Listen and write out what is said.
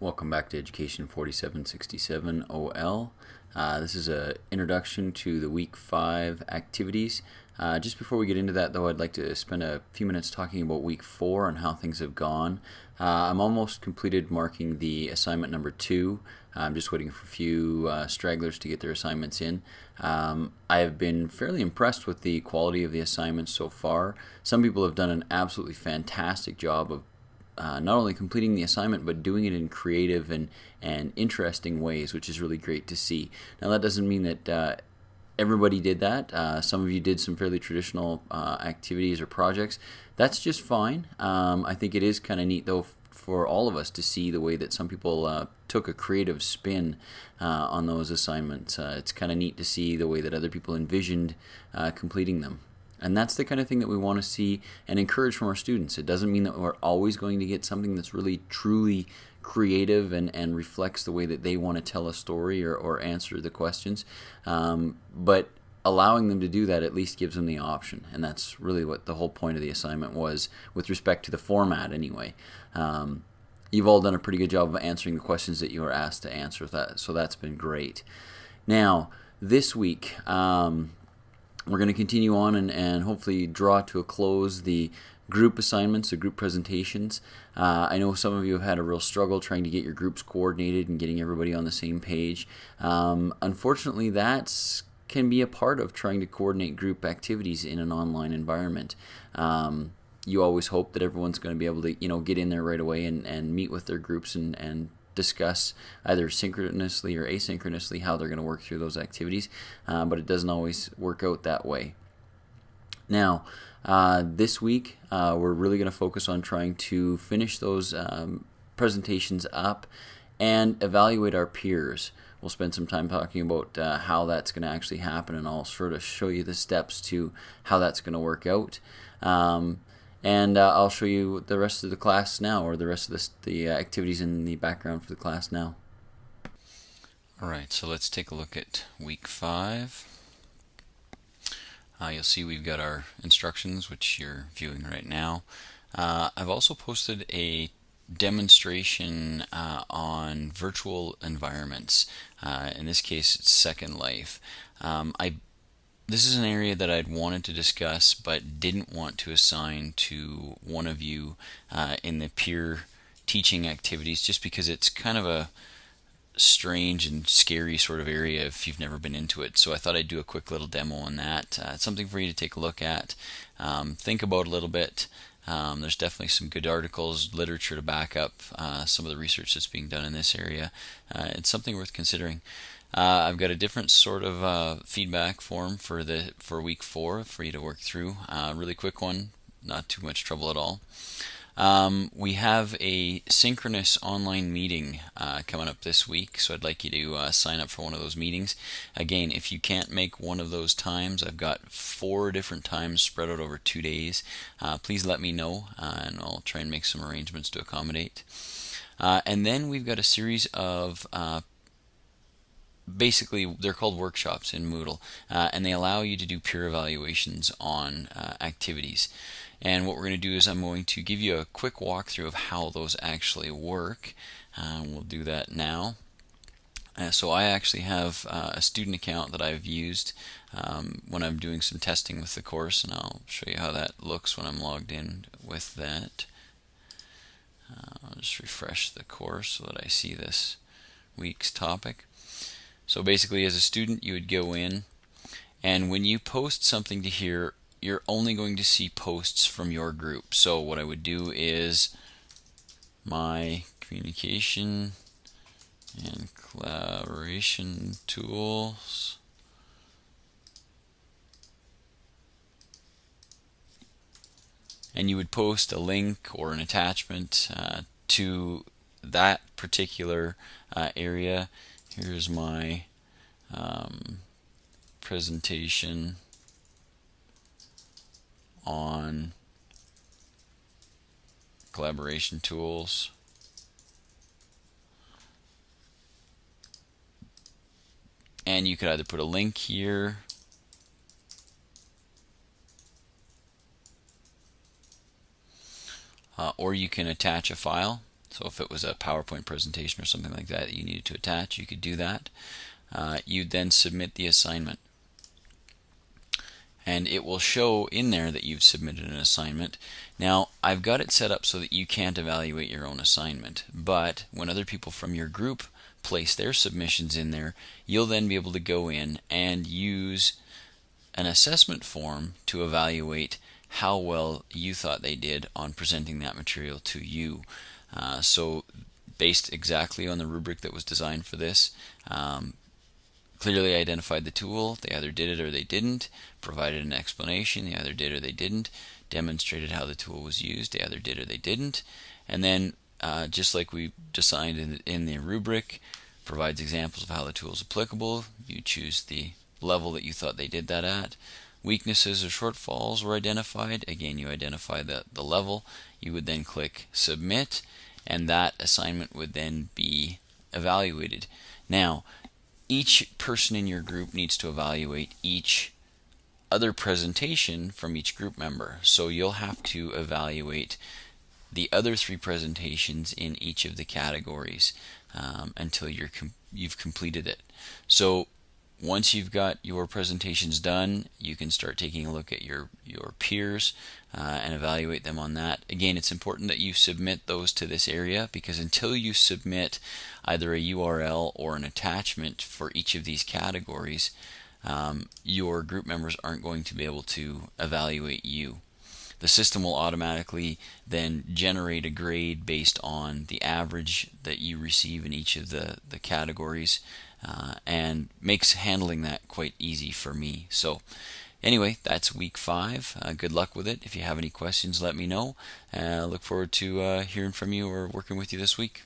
Welcome back to Education 4767 OL. This is an introduction to the Week 5 activities. Just before we get into that, though, I'd like to spend a few minutes talking about Week 4 and how things have gone. I'm almost completed marking the assignment number 2. I'm just waiting for a few stragglers to get their assignments in. I have been fairly impressed with the quality of the assignments so far. Some people have done an absolutely fantastic job of not only completing the assignment, but doing it in creative and interesting ways, which is really great to see. Now, that doesn't mean that everybody did that. Some of you did some fairly traditional activities or projects. That's just fine. I think it is kind of neat, though, for all of us to see the way that some people took a creative spin on those assignments. It's kind of neat to see the way that other people envisioned completing them. And that's the kind of thing that we want to see and encourage from our students. It doesn't mean that we're always going to get something that's really, truly creative and reflects the way that they want to tell a story or answer the questions. But allowing them to do that at least gives them the option. And that's really what the whole point of the assignment was with respect to the format anyway. You've all done a pretty good job of answering the questions that you were asked to answer, so that's been great. Now, this week, we're going to continue on and hopefully draw to a close the group assignments, the group presentations. I know some of you have had a real struggle trying to get your groups coordinated and getting everybody on the same page. Unfortunately, that can be a part of trying to coordinate group activities in an online environment. You always hope that everyone's going to be able to, get in there right away and meet with their groups and discuss either synchronously or asynchronously how they're going to work through those activities, but it doesn't always work out that way. Now, this week, we're really going to focus on trying to finish those presentations up and evaluate our peers. We'll spend some time talking about how that's going to actually happen, and I'll sort of show you the steps to how that's going to work out. And I'll show you the rest of the class now, or the rest of the activities in the background for the class now. Alright, so let's take a look at week 5. You'll see we've got our instructions, which you're viewing right now. I've also posted a demonstration on virtual environments. In this case, it's Second Life. This is an area that I'd wanted to discuss but didn't want to assign to one of you in the peer teaching activities, just because it's kind of a strange and scary sort of area if you've never been into it. So I thought I'd do a quick little demo on that. It's something for you to take a look at, think about a little bit. There's definitely some good articles, literature to back up some of the research that's being done in this area. It's something worth considering. I've got a different sort of feedback form for week 4 for you to work through. Really quick one, not too much trouble at all. We have a synchronous online meeting coming up this week, so I'd like you to sign up for one of those meetings. Again, if you can't make one of those times, I've got 4 different times spread out over 2 days. Please let me know, and I'll try and make some arrangements to accommodate. And then we've got a series of basically, they're called workshops in Moodle, and they allow you to do peer evaluations on activities. And what we're going to do is I'm going to give you a quick walkthrough of how those actually work. We'll do that now. So I actually have a student account that I've used when I'm doing some testing with the course, and I'll show you how that looks when I'm logged in with that. I'll just refresh the course so that I see this week's topic. So basically, as a student, you would go in, and when you post something to here, you're only going to see posts from your group. So what I would do is my communication and collaboration tools, and you would post a link or an attachment to that particular area. Here's my presentation on collaboration tools. And you could either put a link here or you can attach a file. So if it was a PowerPoint presentation or something like that you needed to attach, you could do that. You'd then submit the assignment. And it will show in there that you've submitted an assignment. Now, I've got it set up so that you can't evaluate your own assignment, but when other people from your group place their submissions in there, you'll then be able to go in and use an assessment form to evaluate how well you thought they did on presenting that material to you. So based exactly on the rubric that was designed for this, clearly identified the tool, they either did it or they didn't, provided an explanation, they either did or they didn't, demonstrated how the tool was used, they either did or they didn't, and then just like we designed in the rubric, provides examples of how the tool is applicable. You choose the level that you thought they did that at. Weaknesses or shortfalls were identified. Again, you identify the level. You would then click submit, and that assignment would then be evaluated. Now, each person in your group needs to evaluate each other presentation from each group member. So you'll have to evaluate the other 3 presentations in each of the categories until you've completed it. So once you've got your presentations done, you can start taking a look at your peers and evaluate them on that. Again, it's important that you submit those to this area, because until you submit either a URL or an attachment for each of these categories, your group members aren't going to be able to evaluate you. The system will automatically then generate a grade based on the average that you receive in each of the categories, and makes handling that quite easy for me. So anyway, that's week 5. Good luck with it. If you have any questions, let me know. Look forward to hearing from you or working with you this week.